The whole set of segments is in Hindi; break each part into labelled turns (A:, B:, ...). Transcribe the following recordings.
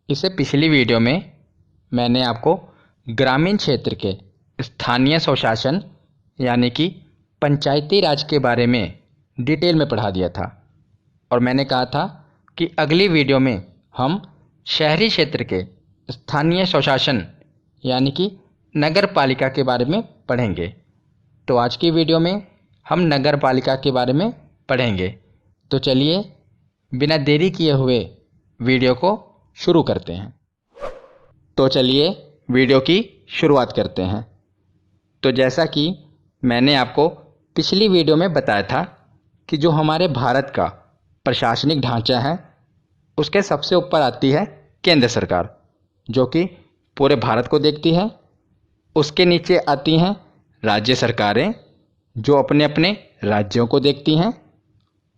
A: इससे पिछली वीडियो में मैंने आपको ग्रामीण क्षेत्र के स्थानीय स्वशासन यानी कि पंचायती राज के बारे में डिटेल में पढ़ा दिया था और मैंने कहा था कि अगली वीडियो में हम शहरी क्षेत्र के स्थानीय स्वशासन यानी कि नगर पालिका के बारे में पढ़ेंगे। तो आज की वीडियो में हम नगर पालिका के बारे में पढ़ेंगे। तो चलिए बिना देरी किए हुए वीडियो को शुरू करते हैं। तो चलिए वीडियो की शुरुआत करते हैं। तो जैसा कि मैंने आपको पिछली वीडियो में बताया था कि जो हमारे भारत का प्रशासनिक ढांचा है उसके सबसे ऊपर आती है केंद्र सरकार, जो कि पूरे भारत को देखती है। उसके नीचे आती हैं राज्य सरकारें, जो अपने अपने राज्यों को देखती हैं।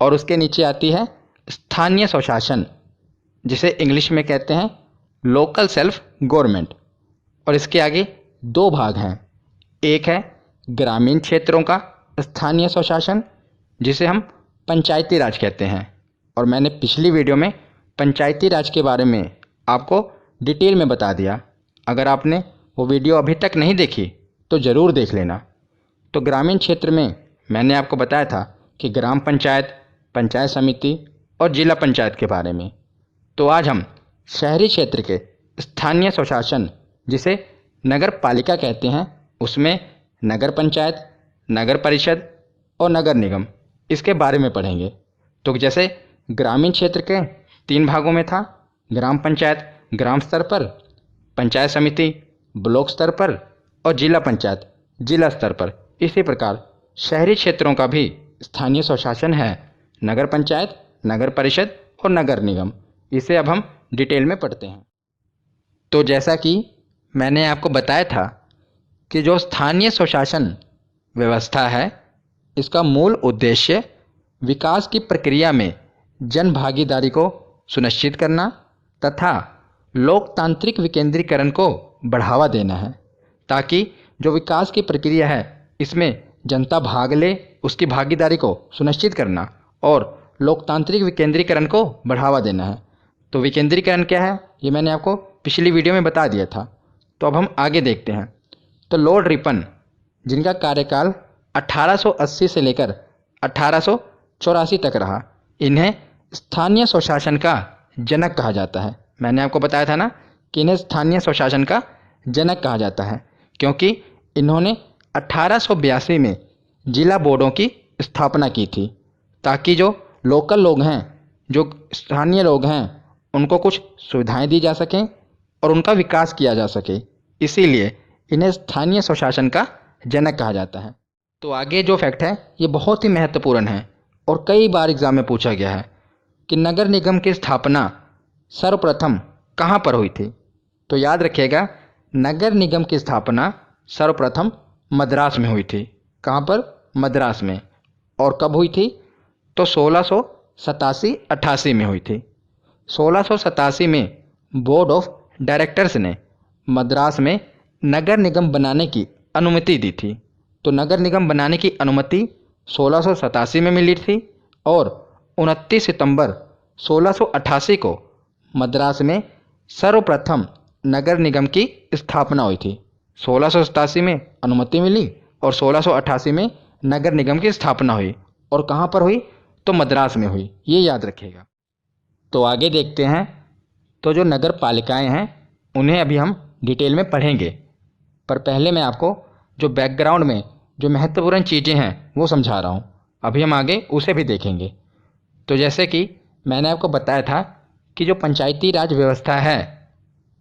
A: और उसके नीचे आती है स्थानीय स्वशासन, जिसे इंग्लिश में कहते हैं लोकल सेल्फ गवर्नमेंट। और इसके आगे दो भाग हैं। एक है ग्रामीण क्षेत्रों का स्थानीय स्वशासन, जिसे हम पंचायती राज कहते हैं। और मैंने पिछली वीडियो में पंचायती राज के बारे में आपको डिटेल में बता दिया। अगर आपने वो वीडियो अभी तक नहीं देखी तो ज़रूर देख लेना। तो ग्रामीण क्षेत्र में मैंने आपको बताया था कि ग्राम पंचायत, पंचायत समिति और जिला पंचायत के बारे में। तो आज हम शहरी क्षेत्र के स्थानीय स्वशासन, जिसे नगर पालिका कहते हैं, उसमें नगर पंचायत, नगर परिषद और नगर निगम, इसके बारे में पढ़ेंगे। तो जैसे ग्रामीण क्षेत्र के 3 भागों में था, ग्राम पंचायत ग्राम स्तर पर, पंचायत समिति ब्लॉक स्तर पर और जिला पंचायत जिला स्तर पर। इसी प्रकार शहरी क्षेत्रों का भी स्थानीय स्वशासन है नगर पंचायत, नगर परिषद और नगर निगम। इसे अब हम डिटेल में पढ़ते हैं। तो जैसा कि मैंने आपको बताया था कि जो स्थानीय स्वशासन व्यवस्था है, इसका मूल उद्देश्य विकास की प्रक्रिया में जन भागीदारी को सुनिश्चित करना तथा लोकतांत्रिक विकेंद्रीकरण को बढ़ावा देना है, ताकि जो विकास की प्रक्रिया है इसमें जनता भाग ले, उसकी भागीदारी को सुनिश्चित करना और लोकतांत्रिक विकेंद्रीकरण को बढ़ावा देना है। तो विकेंद्रीकरण क्या है ये मैंने आपको पिछली वीडियो में बता दिया था। तो अब हम आगे देखते हैं। तो लॉर्ड रिपन, जिनका कार्यकाल 1880 से लेकर 1884 तक रहा, इन्हें स्थानीय स्वशासन का जनक कहा जाता है। मैंने आपको बताया था ना कि इन्हें स्थानीय स्वशासन का जनक कहा जाता है, क्योंकि इन्होंने 1882 में जिला बोर्डों की स्थापना की थी, ताकि जो लोकल लोग हैं, जो स्थानीय लोग हैं, उनको कुछ सुविधाएं दी जा सकें और उनका विकास किया जा सके। इसीलिए इन्हें स्थानीय स्वशासन का जनक कहा जाता है। तो आगे जो फैक्ट है ये बहुत ही महत्वपूर्ण है और कई बार एग्जाम में पूछा गया है कि नगर निगम की स्थापना सर्वप्रथम कहाँ पर हुई थी। तो याद रखिएगा, नगर निगम की स्थापना सर्वप्रथम मद्रास में हुई थी। कहाँ पर? मद्रास में। और कब हुई थी? तो 1687-88 में हुई थी। 1687 में बोर्ड ऑफ डायरेक्टर्स ने मद्रास में नगर निगम बनाने की अनुमति दी थी। तो नगर निगम बनाने की अनुमति 1687 में मिली थी और 29 सितंबर 1688 को मद्रास में सर्वप्रथम नगर निगम की स्थापना हुई थी। 1687 में अनुमति मिली और 1688 में नगर निगम की स्थापना हुई। और कहाँ पर हुई? तो मद्रास में हुई। ये याद रखिएगा। तो आगे देखते हैं। तो जो नगर पालिकाएँ हैं उन्हें अभी हम डिटेल में पढ़ेंगे, पर पहले मैं आपको जो बैकग्राउंड में जो महत्वपूर्ण चीज़ें हैं वो समझा रहा हूँ। अभी हम आगे उसे भी देखेंगे। तो जैसे कि मैंने आपको बताया था कि जो पंचायती राज व्यवस्था है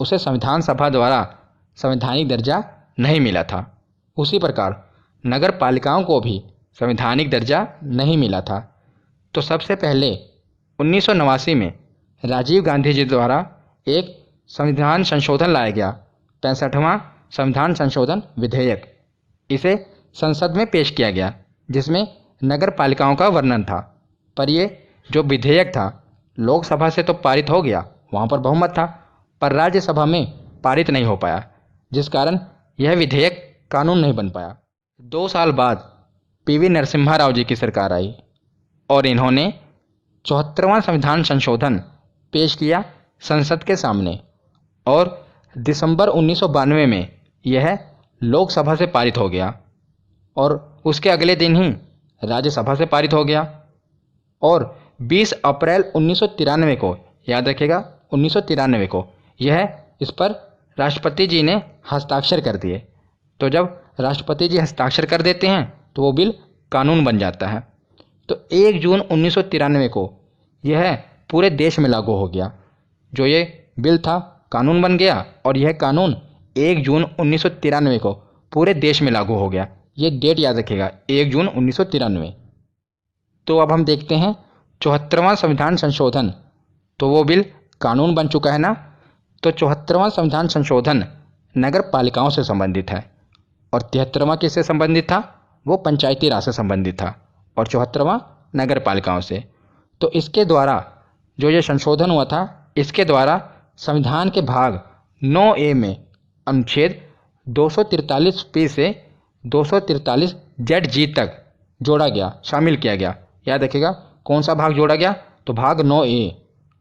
A: उसे संविधान सभा द्वारा संवैधानिक दर्जा नहीं मिला था। उसी प्रकार नगर पालिकाओं को भी संवैधानिक दर्जा नहीं मिला था। तो सबसे पहले 1989 में राजीव गांधी जी द्वारा एक संविधान संशोधन लाया गया, 65वां संविधान संशोधन विधेयक। इसे संसद में पेश किया गया, जिसमें नगर पालिकाओं का वर्णन था। पर ये जो विधेयक था लोकसभा से तो पारित हो गया, वहाँ पर बहुमत था, पर राज्यसभा में पारित नहीं हो पाया, जिस कारण यह विधेयक कानून नहीं बन पाया। 2 साल बाद पीवी नरसिम्हा राव जी की सरकार आई और इन्होंने 74वां संविधान संशोधन पेश किया संसद के सामने। और दिसंबर 1992 में यह लोकसभा से पारित हो गया और उसके अगले दिन ही राज्यसभा से पारित हो गया। और 20 अप्रैल 1993 को, याद रखिएगा 1993 को, यह इस पर राष्ट्रपति जी ने हस्ताक्षर कर दिए। तो जब राष्ट्रपति जी हस्ताक्षर कर देते हैं तो वो बिल कानून बन जाता है। तो 1 जून 1993 को यह पूरे देश में लागू हो गया। जो ये बिल था कानून बन गया और यह कानून 1 जून 1993 को पूरे देश में लागू हो गया। ये डेट याद रखिएगा, 1 जून 1993। तो अब हम देखते हैं 74वां संविधान संशोधन। तो वो बिल कानून बन चुका है ना। तो 74वां संविधान संशोधन नगर पालिकाओं से संबंधित है और 73वां किससे संबंधित था? वो पंचायती राज से संबंधित था और 74वां नगर पालिकाओं से। तो इसके द्वारा जो ये संशोधन हुआ था, इसके द्वारा संविधान के भाग 9A में अनुच्छेद 243P से 243ZG तक जोड़ा गया, शामिल किया गया। याद रखिएगा कौन सा भाग जोड़ा गया? तो भाग 9A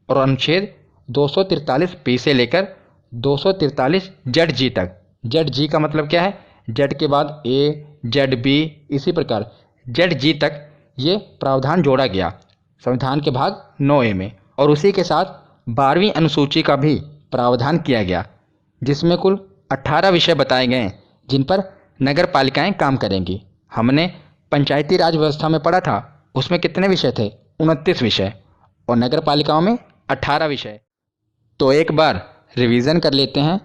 A: और अनुच्छेद 243P से लेकर 243ZG तक। ZG का मतलब क्या है? Z के बाद A, ZB, इसी प्रकार ZG तक ये प्रावधान जोड़ा गया संविधान के भाग 9A में। और उसी के साथ 12वीं अनुसूची का भी प्रावधान किया गया, जिसमें कुल 18 विषय बताए गए जिन पर नगर पालिकाएँ काम करेंगी। हमने पंचायती राज व्यवस्था में पढ़ा था, उसमें कितने विषय थे? 29 विषय, और नगर पालिकाओं में 18 विषय। तो एक बार रिवीजन कर लेते हैं।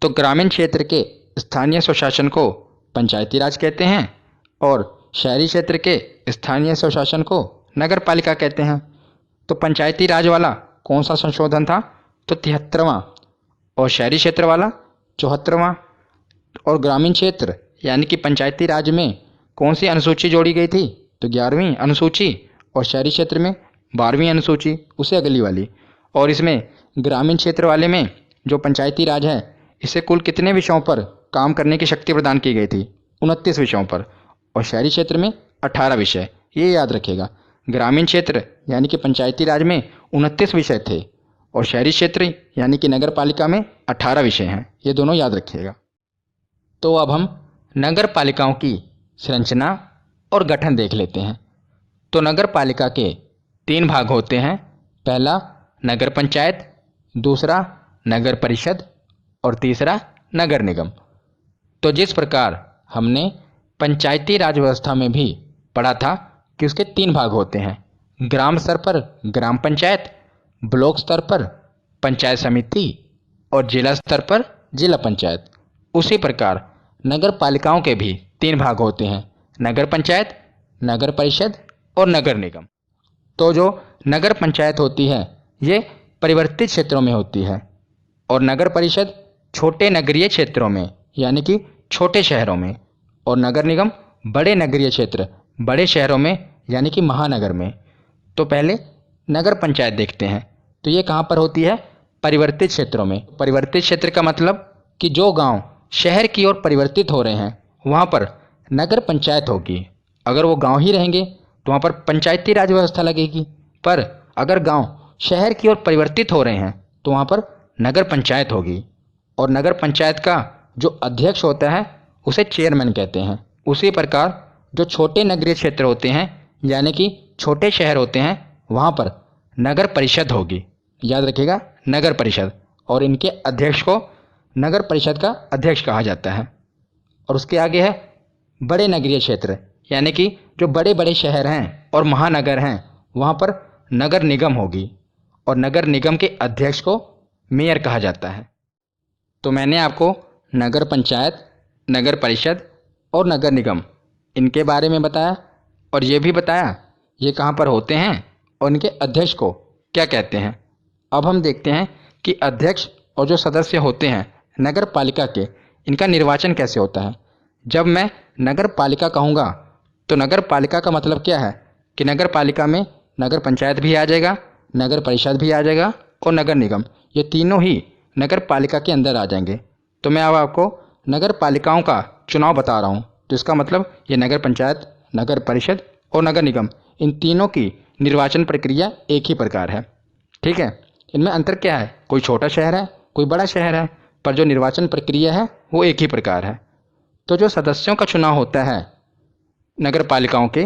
A: तो ग्रामीण क्षेत्र के स्थानीय स्वशासन को पंचायती राज कहते हैं और शहरी क्षेत्र के स्थानीय स्वशासन को नगर पालिका कहते हैं। तो पंचायती राज वाला कौन सा संशोधन था? तो 73वां। और शहरी क्षेत्र वाला 74वां। और ग्रामीण क्षेत्र यानी कि पंचायती राज में कौन सी अनुसूची जोड़ी गई थी? तो 11वीं अनुसूची। और शहरी क्षेत्र में 12वीं अनुसूची, उसे अगली वाली। और इसमें ग्रामीण क्षेत्र वाले में जो पंचायती राज है, इसे कुल कितने विषयों पर काम करने की शक्ति प्रदान की गई थी? 29 विषयों पर। और शहरी क्षेत्र में 18 विषय। ये याद रखिएगा, ग्रामीण क्षेत्र यानी कि पंचायती राज में 29 विषय थे और शहरी क्षेत्र यानी कि नगर पालिका में 18 विषय हैं। ये दोनों याद रखिएगा। तो अब हम नगर पालिकाओं की संरचना और गठन देख लेते हैं। तो नगर पालिका के 3 भाग होते हैं। पहला नगर पंचायत, दूसरा नगर परिषद और तीसरा नगर निगम। तो जिस प्रकार हमने पंचायती राज व्यवस्था में भी पढ़ा था कि उसके 3 भाग होते हैं, ग्राम स्तर पर ग्राम पंचायत, ब्लॉक स्तर पर पंचायत समिति और जिला स्तर पर जिला पंचायत, उसी प्रकार नगर पालिकाओं के भी 3 भाग होते हैं, नगर पंचायत, नगर परिषद और नगर निगम। तो जो नगर पंचायत होती है ये परिवर्तित क्षेत्रों में होती है और नगर परिषद छोटे नगरीय क्षेत्रों में यानी कि छोटे शहरों में, और नगर निगम बड़े नगरीय क्षेत्र बड़े शहरों में यानी कि महानगर में। तो पहले नगर पंचायत देखते हैं। तो ये कहाँ पर होती है? परिवर्तित क्षेत्रों में। परिवर्तित क्षेत्र का मतलब कि जो गांव शहर की ओर परिवर्तित हो रहे हैं वहाँ पर नगर पंचायत होगी। अगर वो गांव ही रहेंगे तो वहाँ पर पंचायती राज व्यवस्था लगेगी, पर अगर गांव शहर की ओर परिवर्तित हो रहे हैं तो वहाँ पर नगर पंचायत होगी। और नगर पंचायत का जो अध्यक्ष होता है उसे चेयरमैन कहते हैं। उसी प्रकार जो छोटे नगरीय क्षेत्र होते हैं यानी कि छोटे शहर होते हैं वहाँ पर नगर परिषद होगी। याद रखिएगा, नगर परिषद। और इनके अध्यक्ष को नगर परिषद का अध्यक्ष कहा जाता है। और उसके आगे है बड़े नगरीय क्षेत्र यानी कि जो बड़े बड़े शहर हैं और महानगर हैं वहाँ पर नगर निगम होगी और नगर निगम के अध्यक्ष को मेयर कहा जाता है। तो मैंने आपको नगर पंचायत, नगर परिषद और नगर निगम इनके बारे में बताया और ये भी बताया ये कहाँ पर होते हैं और इनके अध्यक्ष को क्या कहते हैं। अब हम देखते हैं कि अध्यक्ष और जो सदस्य होते हैं नगर पालिका के, इनका निर्वाचन कैसे होता है। जब मैं नगर पालिका कहूँगा तो नगर पालिका का मतलब क्या है कि नगर पालिका में नगर पंचायत भी आ जाएगा, नगर परिषद भी आ जाएगा और नगर निगम, ये तीनों ही नगर पालिका के अंदर आ जाएंगे। तो मैं अब आपको नगर पालिकाओं का चुनाव बता रहा हूँ। तो इसका मतलब ये नगर पंचायत, नगर परिषद और नगर निगम, इन तीनों की निर्वाचन प्रक्रिया एक ही प्रकार है। ठीक है, इनमें अंतर क्या है? कोई छोटा शहर है, कोई बड़ा शहर है, पर जो निर्वाचन प्रक्रिया है वो एक ही प्रकार है। तो जो सदस्यों का चुनाव होता है नगर पालिकाओं के,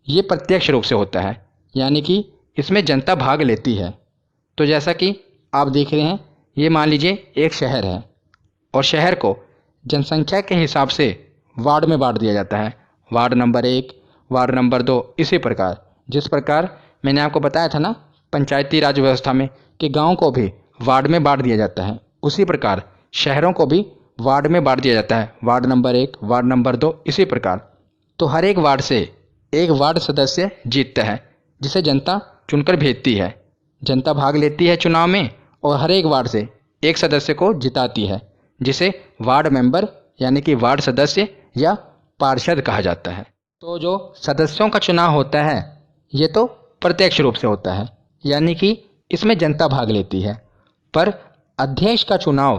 A: ये प्रत्यक्ष रूप से होता है, यानी कि इसमें जनता भाग लेती है। तो जैसा कि आप देख रहे हैं, ये मान लीजिए एक शहर है और शहर को जनसंख्या के हिसाब से वार्ड में बांट दिया जाता है। वार्ड नंबर 1, वार्ड नंबर 2, इसी प्रकार। जिस प्रकार मैंने आपको बताया था ना पंचायती राज व्यवस्था में कि गांव को भी वार्ड में बांट दिया जाता है, उसी प्रकार शहरों को भी वार्ड में बांट दिया जाता है। वार्ड नंबर 1, वार्ड नंबर 2, इसी प्रकार। तो हर एक वार्ड से एक वार्ड सदस्य जीतता है, जिसे जनता चुनकर भेजती है। जनता भाग लेती है चुनाव में और हर एक वार्ड से एक सदस्य को जिताती है, जिसे वार्ड मेंबर यानी कि वार्ड सदस्य या पार्षद कहा जाता है। तो जो सदस्यों का चुनाव होता है ये तो प्रत्यक्ष रूप से होता है, यानी कि इसमें जनता भाग लेती है। पर अध्यक्ष का चुनाव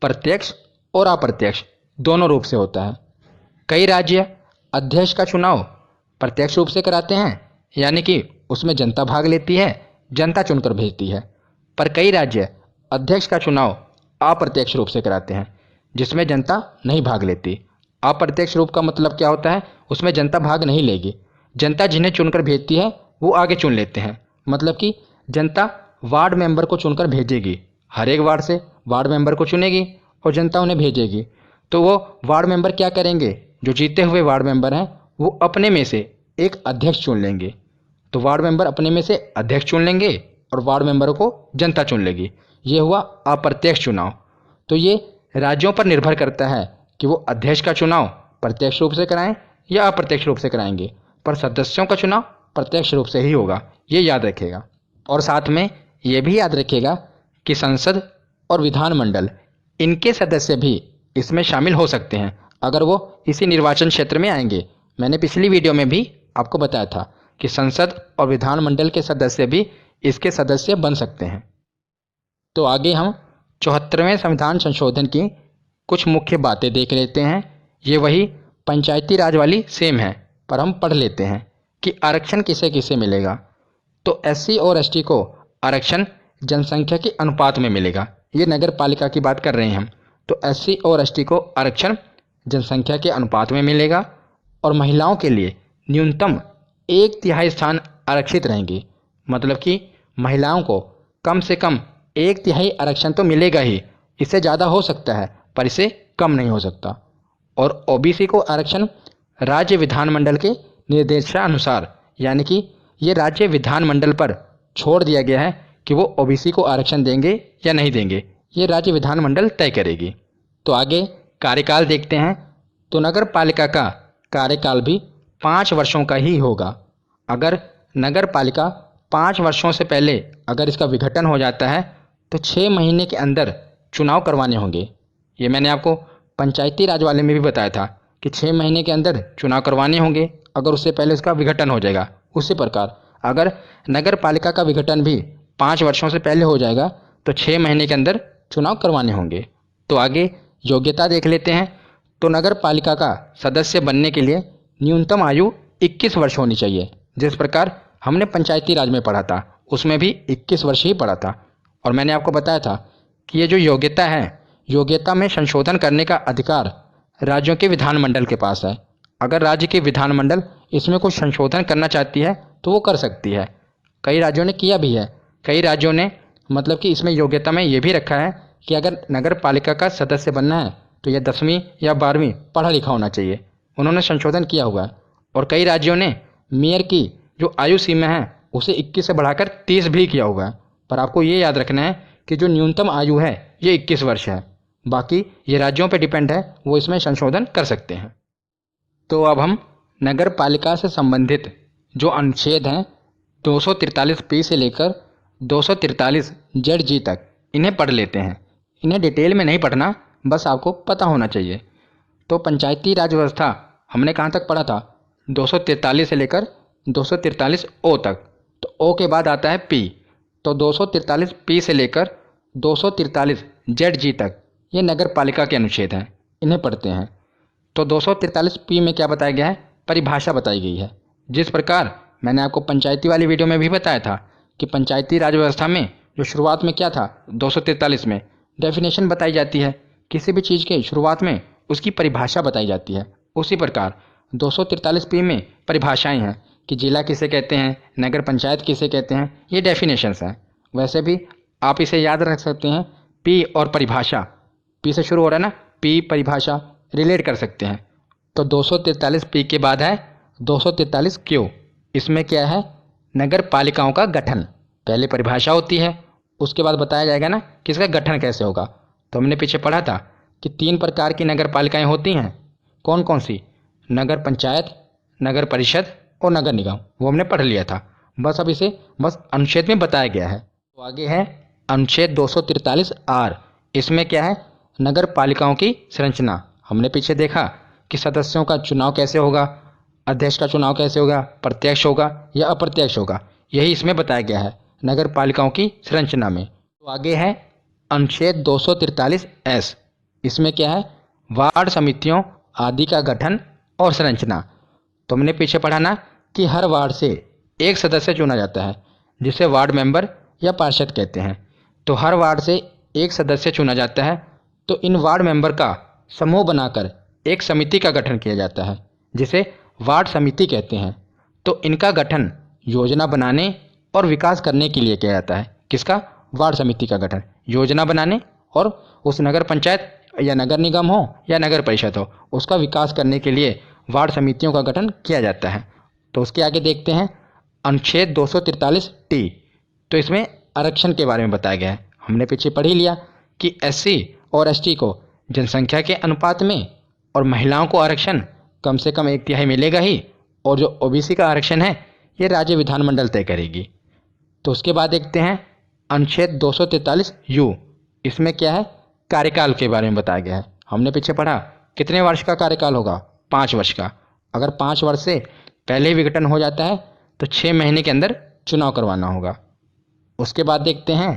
A: प्रत्यक्ष और अप्रत्यक्ष दोनों रूप से होता है। कई राज्य अध्यक्ष का चुनाव प्रत्यक्ष रूप से कराते हैं, यानी कि उसमें जनता भाग लेती है, जनता चुनकर भेजती है। पर कई राज्य अध्यक्ष का चुनाव अप्रत्यक्ष रूप से कराते हैं, जिसमें जनता नहीं भाग लेती। अप्रत्यक्ष रूप का मतलब क्या होता है? उसमें जनता भाग नहीं लेगी। जनता जिन्हें चुनकर भेजती है वो आगे चुन लेते हैं। मतलब कि जनता वार्ड मेंबर को चुनकर भेजेगी, हर एक वार्ड से वार्ड मेंबर को चुनेगी और जनता उन्हें भेजेगी। तो वो वार्ड मेंबर क्या करेंगे? जो जीते हुए वार्ड मेंबर हैं वो अपने में से एक अध्यक्ष चुन लेंगे। तो वार्ड मेंबर अपने में से अध्यक्ष चुन लेंगे और वार्ड मेंबरों को जनता चुन लेगी। ये हुआ अप्रत्यक्ष चुनाव। तो ये राज्यों पर निर्भर करता है कि वो अध्यक्ष का चुनाव प्रत्यक्ष रूप से कराएं या अप्रत्यक्ष रूप से कराएंगे, पर सदस्यों का चुनाव प्रत्यक्ष रूप से ही होगा, ये याद रखेगा। और साथ में ये भी याद रखेगा कि संसद और विधानमंडल, इनके सदस्य भी इसमें शामिल हो सकते हैं अगर वो इसी निर्वाचन क्षेत्र में आएंगे। मैंने पिछली वीडियो में भी आपको बताया था कि संसद और विधानमंडल के सदस्य भी इसके सदस्य बन सकते हैं। तो आगे हम 74वें संविधान संशोधन की कुछ मुख्य बातें देख लेते हैं। ये वही पंचायती राज वाली सेम है, पर हम पढ़ लेते हैं कि आरक्षण किसे किसे मिलेगा। तो एससी और एसटी को आरक्षण जनसंख्या के अनुपात में मिलेगा। ये नगर पालिका की बात कर रहे हैं हम। तो एससी और एसटी को आरक्षण जनसंख्या के अनुपात में मिलेगा और महिलाओं के लिए न्यूनतम 1/3 स्थान आरक्षित रहेंगे। मतलब कि महिलाओं को कम से कम 1/3 आरक्षण तो मिलेगा ही, इससे ज़्यादा हो सकता है पर इससे कम नहीं हो सकता। और ओबीसी को आरक्षण राज्य विधानमंडल के निर्देशानुसार, यानी कि ये राज्य विधानमंडल पर छोड़ दिया गया है कि वो ओबीसी को आरक्षण देंगे या नहीं देंगे, ये राज्य विधानमंडल तय करेगी। तो आगे कार्यकाल देखते हैं। तो नगर पालिका का कार्यकाल भी 5 वर्षों का ही होगा। अगर नगर पालिका 5 वर्षों से पहले अगर इसका विघटन हो जाता है तो 6 महीने के अंदर चुनाव करवाने होंगे। ये मैंने आपको पंचायती राज वाले में भी बताया था कि 6 महीने के अंदर चुनाव करवाने होंगे अगर उससे पहले उसका विघटन हो जाएगा। उसी प्रकार अगर नगर पालिका का विघटन भी 5 वर्षों से पहले हो जाएगा तो 6 महीने के अंदर चुनाव करवाने होंगे। तो आगे योग्यता देख लेते हैं। तो नगर पालिका का सदस्य बनने के लिए न्यूनतम आयु 21 वर्ष होनी चाहिए। जिस प्रकार हमने पंचायती राज में पढ़ा था उसमें भी 21 वर्ष ही पढ़ा था। और मैंने आपको बताया था कि ये जो योग्यता है, योग्यता में संशोधन करने का अधिकार राज्यों के विधानमंडल के पास है। अगर राज्य के विधानमंडल इसमें कुछ संशोधन करना चाहती है तो वो कर सकती है। कई राज्यों ने किया भी है। कई राज्यों ने मतलब कि इसमें योग्यता में ये भी रखा है कि अगर नगर पालिका का सदस्य बनना है तो यह 10वीं या 12वीं पढ़ा लिखा होना चाहिए। उन्होंने संशोधन किया हुआ है। और कई राज्यों ने मेयर की जो आयु सीमा है उसे 21 से बढ़ाकर 30 भी किया हुआ है। पर आपको ये याद रखना है कि जो न्यूनतम आयु है ये 21 वर्ष है। बाकी ये राज्यों पर डिपेंड है, वो इसमें संशोधन कर सकते हैं। तो अब हम नगर पालिका से संबंधित जो अनुच्छेद हैं 243 से लेकर 243 जी तक, इन्हें पढ़ लेते हैं। इन्हें डिटेल में नहीं पढ़ना, बस आपको पता होना चाहिए। तो पंचायती राज व्यवस्था हमने कहाँ तक पढ़ा था? 243 से लेकर 243 ओ तक। तो ओ के बाद आता है पी। तो 243 पी से लेकर 243 जी तक ये नगर पालिका के अनुच्छेद हैं, इन्हें पढ़ते हैं। तो 243 पी में क्या बताया गया है? परिभाषा बताई गई है। जिस प्रकार मैंने आपको पंचायती वाली वीडियो में भी बताया था कि पंचायती राज व्यवस्था में जो शुरुआत में क्या था 243 में, डेफिनेशन बताई जाती है, किसी भी चीज़ के शुरुआत में उसकी परिभाषा बताई जाती है। उसी प्रकार 243 में परिभाषाएं हैं कि जिला किसे कहते हैं, नगर पंचायत किसे कहते हैं, ये डेफिनेशंस हैं। वैसे भी आप इसे याद रख सकते हैं, पी और परिभाषा, पी से शुरू हो रहा है ना, पी परिभाषा रिलेट कर सकते हैं। तो 243 पी के बाद है 243 क्यू। इसमें क्या है, नगर पालिकाओं का गठन। पहले परिभाषा होती है, उसके बाद बताया जाएगा ना कि इसका गठन कैसे होगा। तो हमने पीछे पढ़ा था कि 3 प्रकार की नगर पालिकाएं होती हैं। कौन कौन सी? नगर पंचायत, नगर परिषद और नगर निगम। वो हमने पढ़ लिया था। बस अब इसे बस अनुच्छेद में बताया गया है। तो आगे है अनुच्छेद 243 आर। इसमें क्या है, नगर पालिकाओं की संरचना। हमने पीछे देखा कि सदस्यों का चुनाव कैसे होगा, अध्यक्ष का चुनाव कैसे होगा, प्रत्यक्ष होगा या अप्रत्यक्ष होगा, यही इसमें बताया गया है नगर पालिकाओं की संरचना में। तो आगे है अनुच्छेद 243 एस। इसमें क्या है, वार्ड समितियों आदि का गठन और संरचना। तो हमने पीछे पढ़ा ना कि हर वार्ड से एक सदस्य चुना जाता है, जिसे वार्ड मेंबर या पार्षद कहते हैं। तो हर वार्ड से एक सदस्य चुना जाता है। तो इन वार्ड मेंबर का समूह बनाकर एक समिति का गठन किया जाता है, जिसे वार्ड समिति कहते हैं। तो इनका गठन योजना बनाने और विकास करने के लिए किया जाता है। किसका? वार्ड समिति का गठन योजना बनाने और उस नगर पंचायत या नगर निगम हो या नगर परिषद हो, उसका विकास करने के लिए वार्ड समितियों का गठन किया जाता है। तो उसके आगे देखते हैं अनुच्छेद 243 टी। तो इसमें आरक्षण के बारे में बताया गया है। हमने पीछे पढ़ ही लिया कि एससी और एसटी को जनसंख्या के अनुपात में और महिलाओं को आरक्षण कम से कम 1/3 मिलेगा ही, और जो ओबीसी का आरक्षण है ये राज्य विधानमंडल तय करेगी। तो उसके बाद देखते हैं अनुच्छेद 243 यू। इसमें क्या है, कार्यकाल के बारे में बताया गया है। हमने पीछे पढ़ा कितने वर्ष का कार्यकाल होगा, 5 वर्ष का। अगर 5 वर्ष से पहले ही विघटन हो जाता है तो 6 महीने के अंदर चुनाव करवाना होगा। उसके बाद देखते हैं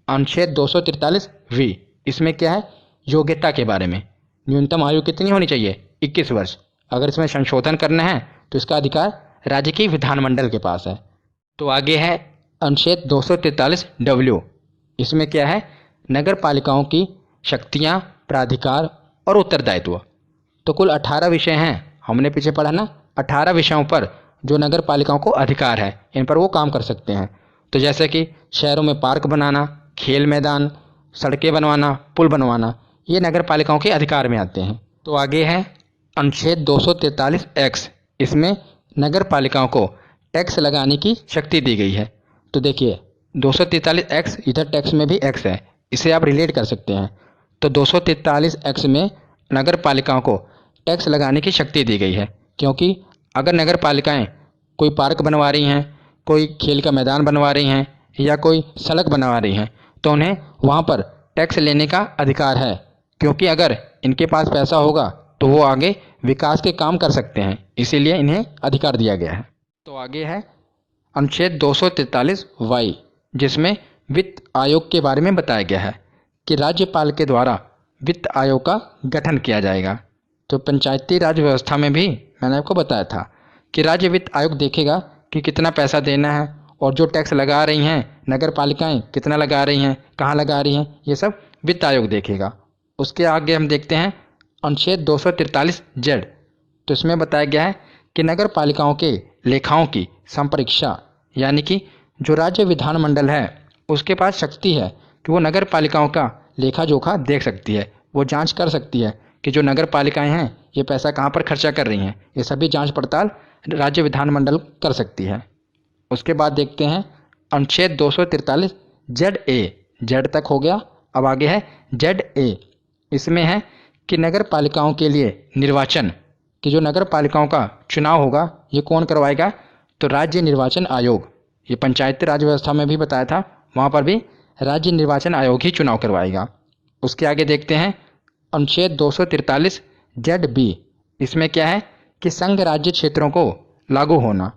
A: अनुच्छेद 243 वी। इसमें क्या है, योग्यता के बारे में। न्यूनतम आयु कितनी होनी चाहिए, 21 वर्ष। अगर इसमें संशोधन करना है तो इसका अधिकार राज्य की विधानमंडल के पास है। तो आगे है अनुच्छेद 243 डब्ल्यू। इसमें क्या है, नगर पालिकाओं की शक्तियाँ, प्राधिकार और उत्तरदायित्व। तो कुल 18 विषय हैं। हमने पीछे पढ़ा ना, 18 विषयों पर जो नगर पालिकाओं को अधिकार है, इन पर वो काम कर सकते हैं। तो जैसे कि शहरों में पार्क बनाना, खेल मैदान, सड़कें बनवाना, पुल बनवाना, ये नगर पालिकाओं के अधिकार में आते हैं। तो आगे है अनुच्छेद 243 एक्स। इसमें नगर पालिकाओं को टैक्स लगाने की शक्ति दी गई है। तो देखिए 243 एक्स, इधर टैक्स में भी एक्स है, इसे आप रिलेट कर सकते हैं। तो 243 एक्स में नगर पालिकाओं को टैक्स लगाने की शक्ति दी गई है, क्योंकि अगर नगर पालिकाएँ कोई पार्क बनवा रही हैं, कोई खेल का मैदान बनवा रही हैं या कोई सड़क बनवा रही हैं, तो उन्हें वहाँ पर टैक्स लेने का अधिकार है। क्योंकि अगर इनके पास पैसा होगा तो वो आगे विकास के काम कर सकते हैं, इसीलिए इन्हें अधिकार दिया गया है। तो आगे है अनुच्छेद 243 वाई, जिसमें वित्त आयोग के बारे में बताया गया है कि राज्यपाल के द्वारा वित्त आयोग का गठन किया जाएगा। तो पंचायती राज व्यवस्था में भी मैंने आपको बताया था कि राज्य वित्त आयोग देखेगा कि कितना पैसा देना है, और जो टैक्स लगा रही हैं नगर पालिकाएँ कितना लगा रही हैं, कहाँ लगा रही हैं, ये सब वित्त आयोग देखेगा। उसके आगे हम देखते हैं अनुच्छेद 243 जेड। तो इसमें बताया गया है कि नगर पालिकाओं के लेखाओं की संपरीक्षा, यानी कि जो राज्य विधानमंडल है उसके पास शक्ति है कि वो नगर पालिकाओं का लेखा जोखा देख सकती है। वो जांच कर सकती है कि जो नगर पालिकाएँ हैं ये पैसा कहाँ पर खर्चा कर रही हैं। ये सभी जांच पड़ताल राज्य विधानमंडल कर सकती है। उसके बाद देखते हैं अनुच्छेद 243 जेड ए। जेड तक हो गया, अब आगे है जेड ए। इसमें है कि नगर पालिकाओं के लिए निर्वाचन, कि जो नगर पालिकाओं का चुनाव होगा ये कौन करवाएगा, तो राज्य निर्वाचन आयोग। ये पंचायती राज व्यवस्था में भी बताया था, वहाँ पर भी राज्य निर्वाचन आयोग ही चुनाव करवाएगा। उसके आगे देखते हैं अनुच्छेद 243 जेड बी। इसमें क्या है कि संघ राज्य क्षेत्रों को लागू होना।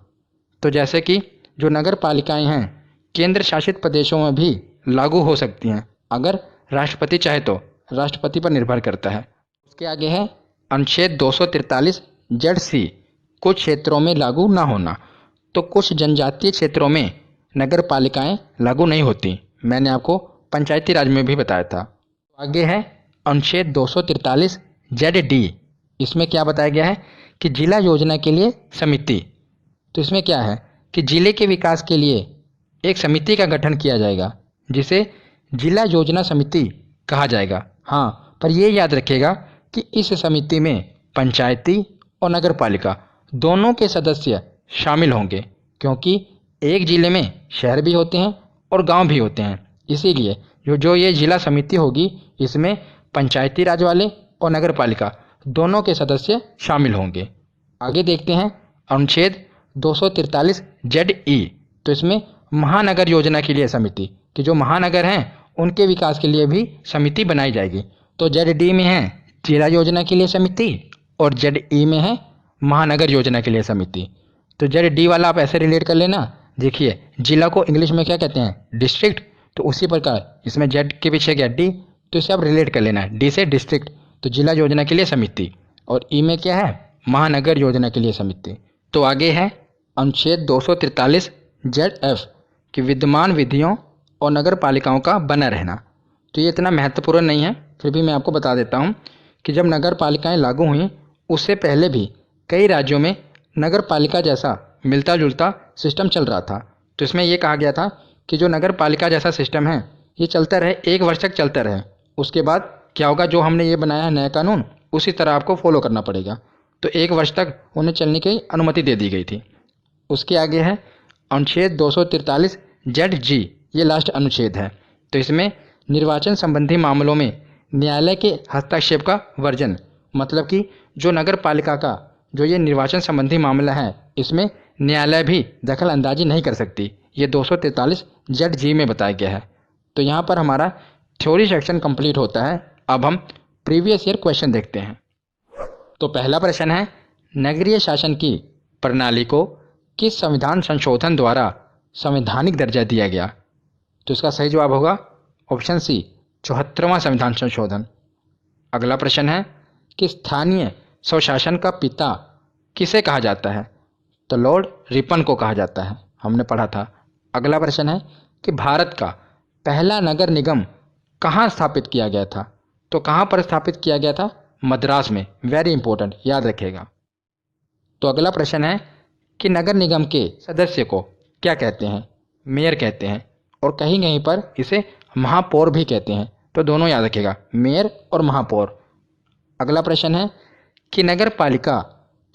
A: तो जैसे कि जो नगर पालिकाएँ हैं केंद्र शासित प्रदेशों में भी लागू हो सकती हैं, अगर राष्ट्रपति चाहे तो। राष्ट्रपति पर निर्भर करता है। उसके आगे है अनुच्छेद 243 जेड सी, कुछ क्षेत्रों में लागू ना होना। तो कुछ जनजातीय क्षेत्रों में नगर पालिकाएँ लागू नहीं होती। मैंने आपको पंचायती राज में भी बताया था। आगे है अनुच्छेद 243 ZD। इसमें क्या बताया गया है कि जिला योजना के लिए समिति। तो इसमें क्या है कि जिले के विकास के लिए एक समिति का गठन किया जाएगा जिसे जिला योजना समिति कहा जाएगा। हाँ, पर ये याद रखिएगा कि इस समिति में पंचायती और नगर पालिका दोनों के सदस्य शामिल होंगे, क्योंकि एक जिले में शहर भी होते हैं और गांव भी होते हैं। इसीलिए जो ये जिला समिति होगी इसमें पंचायती राज वाले और नगर पालिका दोनों के सदस्य शामिल होंगे। आगे देखते हैं अनुच्छेद 243 ZE। तो इसमें महानगर योजना के लिए समिति कि जो महानगर हैं उनके विकास के लिए भी समिति बनाई जाएगी। तो ZD में है जिला योजना के लिए समिति और ZE में है महानगर योजना के लिए समिति। तो ZD वाला आप ऐसे रिलेट कर लेना। देखिए, जिला को इंग्लिश में क्या कहते हैं? डिस्ट्रिक्ट। तो उसी प्रकार इसमें Z के पीछे क्या D, तो इसे आप रिलेट कर लेना। D से डिस्ट्रिक्ट, तो जिला योजना के लिए समिति, और E में क्या है? महानगर योजना के लिए समिति। तो आगे है अनुच्छेद 243 ZF कि विद्यमान विधियों और नगर पालिकाओं का बना रहना। तो ये इतना महत्वपूर्ण नहीं है, फिर भी मैं आपको बता देता हूँ कि जब नगर पालिकाएँ लागू हुई उससे पहले भी कई राज्यों में नगर पालिका जैसा मिलता जुलता सिस्टम चल रहा था। तो इसमें यह कहा गया था कि जो नगर पालिका जैसा सिस्टम है ये चलता रहे, 1 वर्ष तक चलता रहे। उसके बाद क्या होगा, जो हमने ये बनाया है नया कानून उसी तरह आपको फॉलो करना पड़ेगा। तो 1 वर्ष तक उन्हें चलने की अनुमति दे दी गई थी। उसके आगे है अनुच्छेद 243 ZG। ये लास्ट अनुच्छेद है। तो इसमें निर्वाचन संबंधी मामलों में न्यायालय के हस्तक्षेप का वर्जन, मतलब कि जो नगर पालिका का जो ये निर्वाचन संबंधी मामला है इसमें न्यायालय भी दखल अंदाजी नहीं कर सकती। ये 243 ZG में बताया गया है। तो यहाँ पर हमारा थ्योरी सेक्शन कंप्लीट होता है। अब हम प्रीवियस ईयर क्वेश्चन देखते हैं। तो पहला प्रश्न है, नगरीय शासन की प्रणाली को किस संविधान संशोधन द्वारा संवैधानिक दर्जा दिया गया? तो इसका सही जवाब होगा ऑप्शन सी, 74वां संविधान संशोधन। अगला प्रश्न है कि स्थानीय स्वशासन का पिता किसे कहा जाता है? तो लॉर्ड रिपन को कहा जाता है, हमने पढ़ा था। अगला प्रश्न है कि भारत का पहला नगर निगम कहाँ स्थापित किया गया था? तो कहाँ पर स्थापित किया गया था? मद्रास में। वेरी इंपॉर्टेंट, याद रखिएगा। तो अगला प्रश्न है कि नगर निगम के सदस्य को क्या कहते हैं? मेयर कहते हैं, और कहीं कहीं पर इसे महापौर भी कहते हैं। तो दोनों याद रखिएगा, मेयर और महापौर। अगला प्रश्न है कि नगर पालिका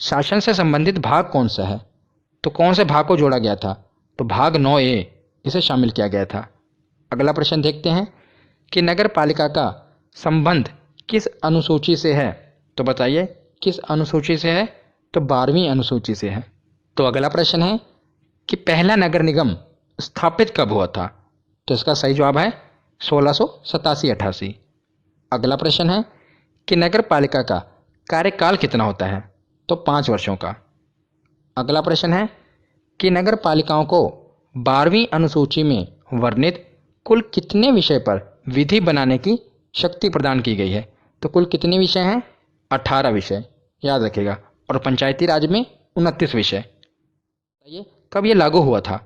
A: शासन से संबंधित भाग कौन सा है? तो कौन से भाग को जोड़ा गया था? तो भाग 9A इसे शामिल किया गया था। अगला प्रश्न देखते हैं कि नगर पालिका का संबंध किस अनुसूची से है? तो बताइए किस अनुसूची से है? तो 12वीं अनुसूची से है। तो अगला प्रश्न है कि पहला नगर निगम स्थापित कब हुआ था? तो इसका सही जवाब है 1687-88। अगला प्रश्न है कि नगर पालिका का कार्यकाल कितना होता है? तो 5 वर्षों का। अगला प्रश्न है कि नगर पालिकाओं को 12वीं अनुसूची में वर्णित कुल कितने विषय पर विधि बनाने की शक्ति प्रदान की गई है? तो कुल कितने विषय हैं? 18 विषय, याद रखिएगा। और पंचायती राज में 29 विषय। ये कब ये लागू हुआ था?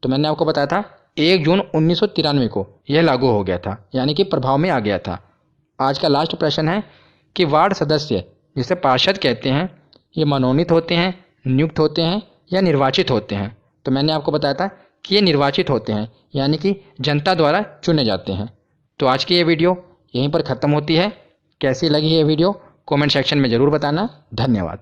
A: तो मैंने आपको बताया था 1 जून 1993 को यह लागू हो गया था, यानी कि प्रभाव में आ गया था। आज का लास्ट प्रश्न है कि वार्ड सदस्य जिसे पार्षद कहते हैं ये मनोनीत होते हैं, नियुक्त होते हैं या निर्वाचित होते हैं? तो मैंने आपको बताया था कि ये निर्वाचित होते हैं, यानी कि जनता द्वारा चुने जाते हैं। तो आज की ये वीडियो यहीं पर ख़त्म होती है। कैसी लगी ये वीडियो कमेंट सेक्शन में ज़रूर बताना। धन्यवाद।